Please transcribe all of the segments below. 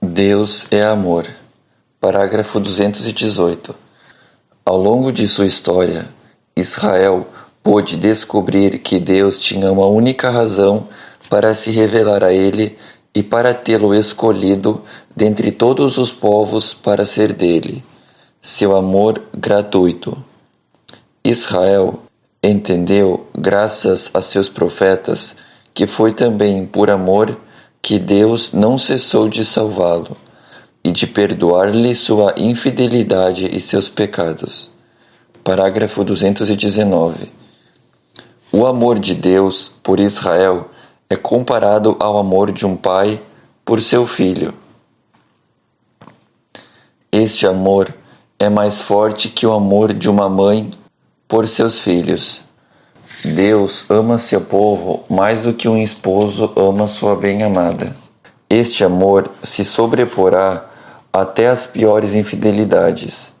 Deus é amor. Parágrafo 218. Ao longo de sua história, Israel pôde descobrir que Deus tinha uma única razão para se revelar a ele e para tê-lo escolhido dentre todos os povos para ser dele, seu amor gratuito. Israel entendeu, graças a seus profetas, que foi também por amor que Deus não cessou de salvá-lo e de perdoar-lhe sua infidelidade e seus pecados. Parágrafo 219. O amor de Deus por Israel é comparado ao amor de um pai por seu filho. Este amor é mais forte que o amor de uma mãe por seus filhos. Deus ama seu povo mais do que um esposo ama sua bem-amada. Este amor se sobreporá até as piores infidelidades,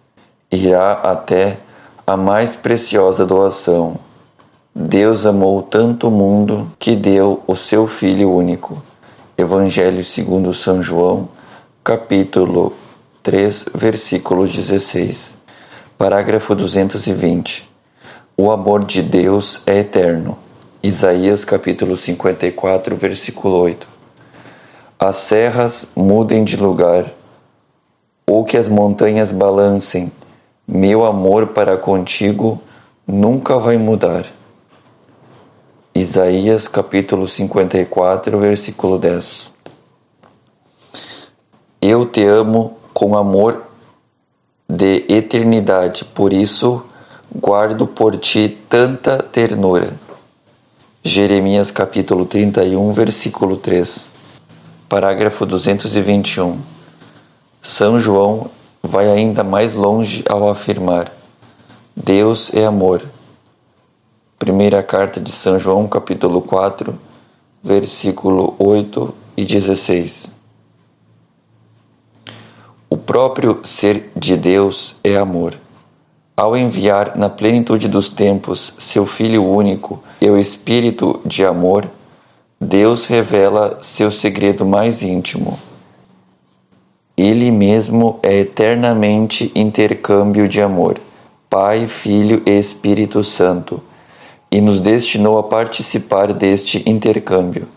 irá até a mais preciosa doação. Deus amou tanto o mundo que deu o seu Filho único. Evangelho segundo São João, capítulo 3, versículo 16. Parágrafo 220. O amor de Deus é eterno. Isaías capítulo 54, versículo 8. As serras mudem de lugar, ou que as montanhas balancem, meu amor para contigo nunca vai mudar. Isaías capítulo 54, versículo 10. Eu te amo com amor de eternidade, por isso guardo por ti tanta ternura. Jeremias capítulo 31, versículo 3. Parágrafo 221. São João vai ainda mais longe ao afirmar: Deus é amor. Primeira carta de São João, capítulo 4, versículo 8 e 16. O próprio ser de Deus é amor. Ao enviar na plenitude dos tempos seu Filho único e o Espírito de amor, Deus revela seu segredo mais íntimo. Ele mesmo é eternamente intercâmbio de amor, Pai, Filho e Espírito Santo, e nos destinou a participar deste intercâmbio.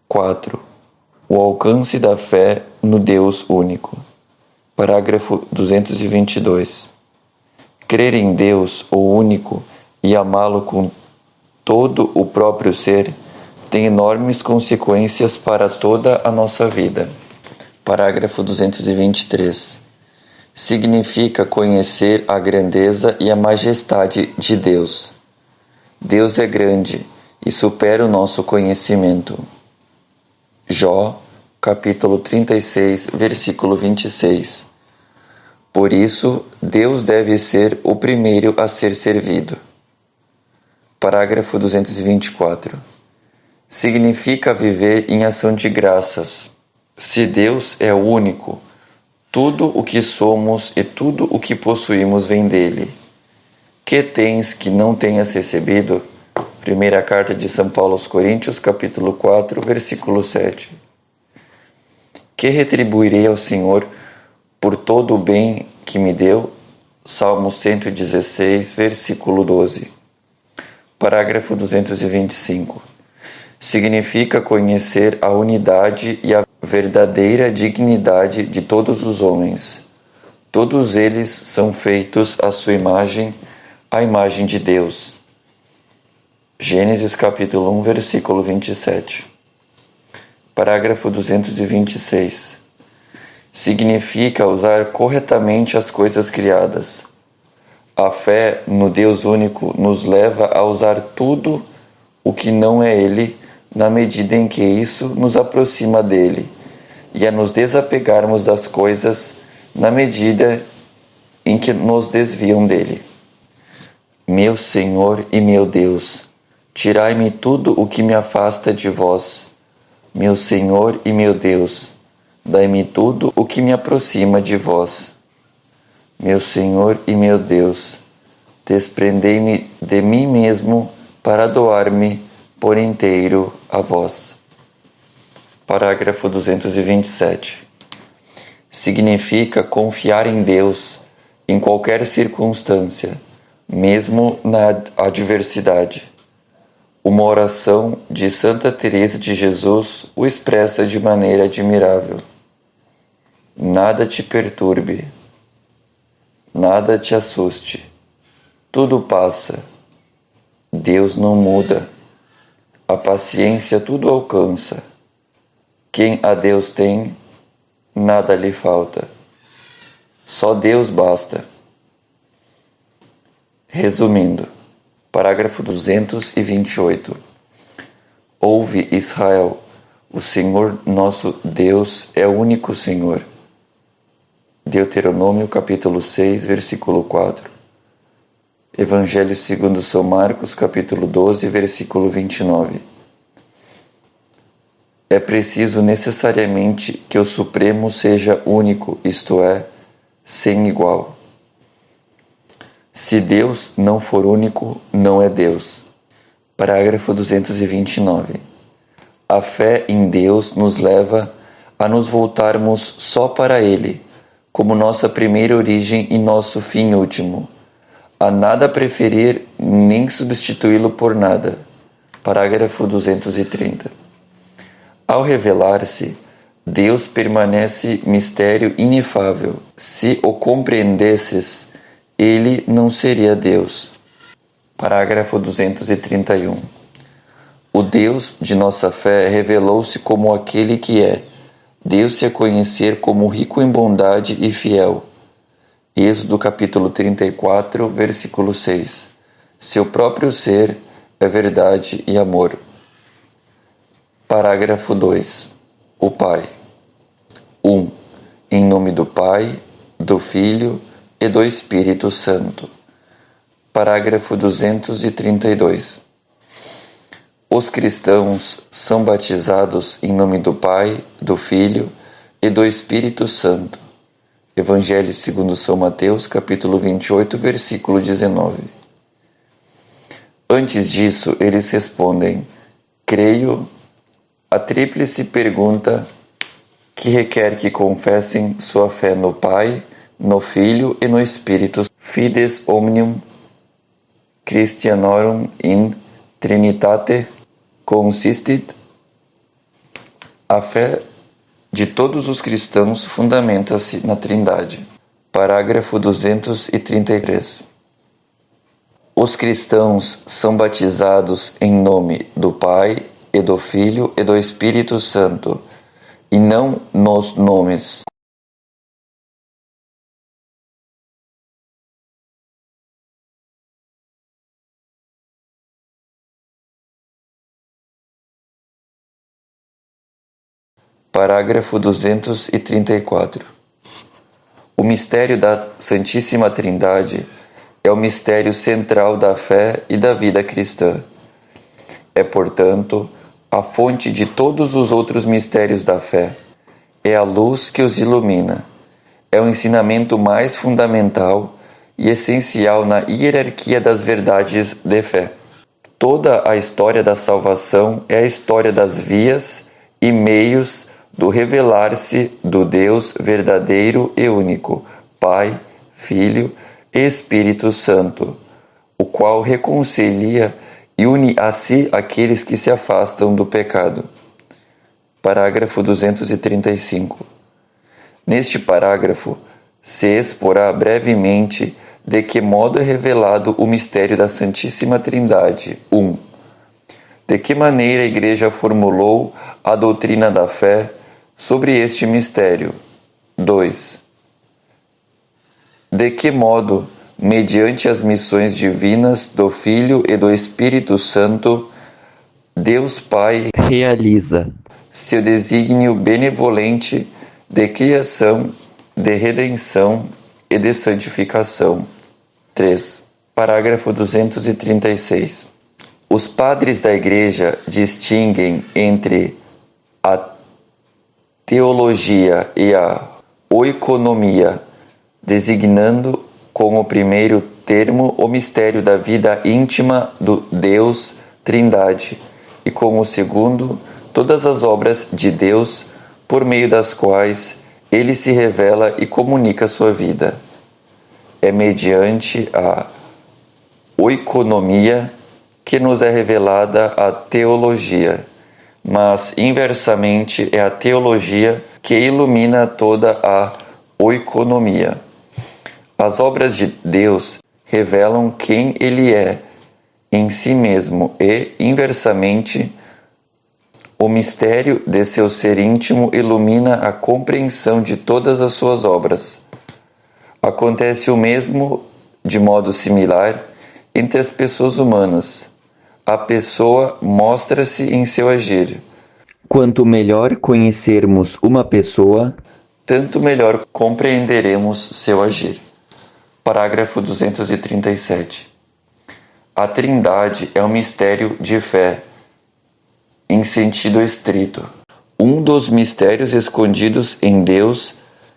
4. O alcance da fé no Deus único. Parágrafo 222. Crer em Deus, o único, e amá-lo com todo o próprio ser, tem enormes consequências para toda a nossa vida. Parágrafo 223. Significa conhecer a grandeza e a majestade de Deus. Deus é grande e supera o nosso conhecimento. Jó, capítulo 36, versículo 26. Por isso, Deus deve ser o primeiro a ser servido. Parágrafo 224. Significa viver em ação de graças. Se Deus é o único, tudo o que somos e tudo o que possuímos vem dele. Que tens que não tenhas recebido? Primeira carta de São Paulo aos Coríntios, capítulo 4, versículo 7. Que retribuirei ao Senhor por todo o bem que me deu? Salmo 116, versículo 12. Parágrafo 225. Significa conhecer a unidade e a verdadeira dignidade de todos os homens. Todos eles são feitos à sua imagem, à imagem de Deus. Gênesis capítulo 1, versículo 27. Parágrafo 226. Significa usar corretamente as coisas criadas. A fé no Deus único nos leva a usar tudo o que não é Ele, na medida em que isso nos aproxima dele, e a nos desapegarmos das coisas na medida em que nos desviam dele. Meu Senhor e meu Deus, tirai-me tudo o que me afasta de vós. Meu Senhor e meu Deus, dai-me tudo o que me aproxima de vós. Meu Senhor e meu Deus, desprendei-me de mim mesmo para doar-me por inteiro a vós. Parágrafo 227. Significa confiar em Deus em qualquer circunstância, mesmo na adversidade. Uma oração de Santa Teresa de Jesus o expressa de maneira admirável. Nada te perturbe, nada te assuste, tudo passa, Deus não muda, a paciência tudo alcança. Quem a Deus tem, nada lhe falta. Só Deus basta. Resumindo, parágrafo 228. Ouve, Israel, o Senhor nosso Deus é o único Senhor. Deuteronômio capítulo 6, versículo 4. Evangelho segundo São Marcos, capítulo 12, versículo 29. É preciso necessariamente que o Supremo seja único, isto é, sem igual. Se Deus não for único, não é Deus. Parágrafo 229. A fé em Deus nos leva a nos voltarmos só para Ele, como nossa primeira origem e nosso fim último, a nada preferir nem substituí-lo por nada. Parágrafo 230. Ao revelar-se, Deus permanece mistério inefável. Se o compreendesses, ele não seria Deus. Parágrafo 231. O Deus de nossa fé revelou-se como aquele que é. Deu-se a conhecer como rico em bondade e fiel. Êxodo capítulo 34, versículo 6. Seu próprio ser é verdade e amor. Parágrafo 2. O Pai. 1. Em nome do Pai, do Filho e do Espírito Santo. Parágrafo 232. Os cristãos são batizados em nome do Pai, do Filho e do Espírito Santo. Evangelho segundo São Mateus, capítulo 28, versículo 19. Antes disso, eles respondem: creio. A tríplice pergunta que requer que confessem sua fé no Pai, no Filho e no Espírito. Fides omnium Christianorum in Trinitate consistit. A fé de todos os cristãos fundamenta-se na Trindade. Parágrafo 233. Os cristãos são batizados em nome do Pai, e do Filho e do Espírito Santo, e não nos nomes. Parágrafo 234. O mistério da Santíssima Trindade é o mistério central da fé e da vida cristã. É, portanto, a fonte de todos os outros mistérios da fé. É a luz que os ilumina. É o ensinamento mais fundamental e essencial na hierarquia das verdades de fé. Toda a história da salvação é a história das vias e meios do revelar-se do Deus verdadeiro e único, Pai, Filho e Espírito Santo, o qual reconcilia e une a si aqueles que se afastam do pecado. Parágrafo 235. Neste parágrafo, se exporá brevemente de que modo é revelado o mistério da Santíssima Trindade. 1. De que maneira a Igreja formulou a doutrina da fé sobre este mistério. 2. De que modo, mediante as missões divinas do Filho e do Espírito Santo, Deus Pai realiza seu desígnio benevolente de criação, de redenção e de santificação. 3. Parágrafo 236. Os padres da Igreja distinguem entre a teologia e a oikonomia, designando com o primeiro termo o mistério da vida íntima do Deus Trindade e com o segundo todas as obras de Deus por meio das quais Ele se revela e comunica sua vida. É mediante a oikonomia que nos é revelada a teologia, mas inversamente é a teologia que ilumina toda a oikonomia. As obras de Deus revelam quem Ele é em si mesmo e, inversamente, o mistério de seu ser íntimo ilumina a compreensão de todas as suas obras. Acontece o mesmo, de modo similar, entre as pessoas humanas. A pessoa mostra-se em seu agir. Quanto melhor conhecermos uma pessoa, tanto melhor compreenderemos seu agir. Parágrafo 237. A Trindade é um mistério de fé, em sentido estrito. Um dos mistérios escondidos em Deus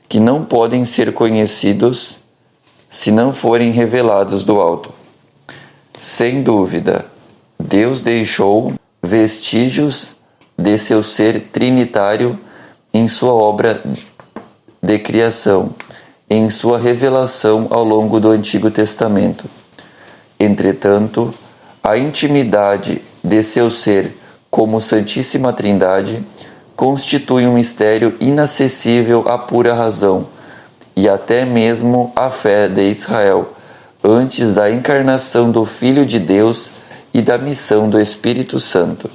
que não podem ser conhecidos se não forem revelados do alto. Sem dúvida, Deus deixou vestígios de seu ser trinitário em sua obra de criação, em sua revelação ao longo do Antigo Testamento. Entretanto, a intimidade de seu ser como Santíssima Trindade constitui um mistério inacessível à pura razão e até mesmo à fé de Israel, antes da encarnação do Filho de Deus e da missão do Espírito Santo.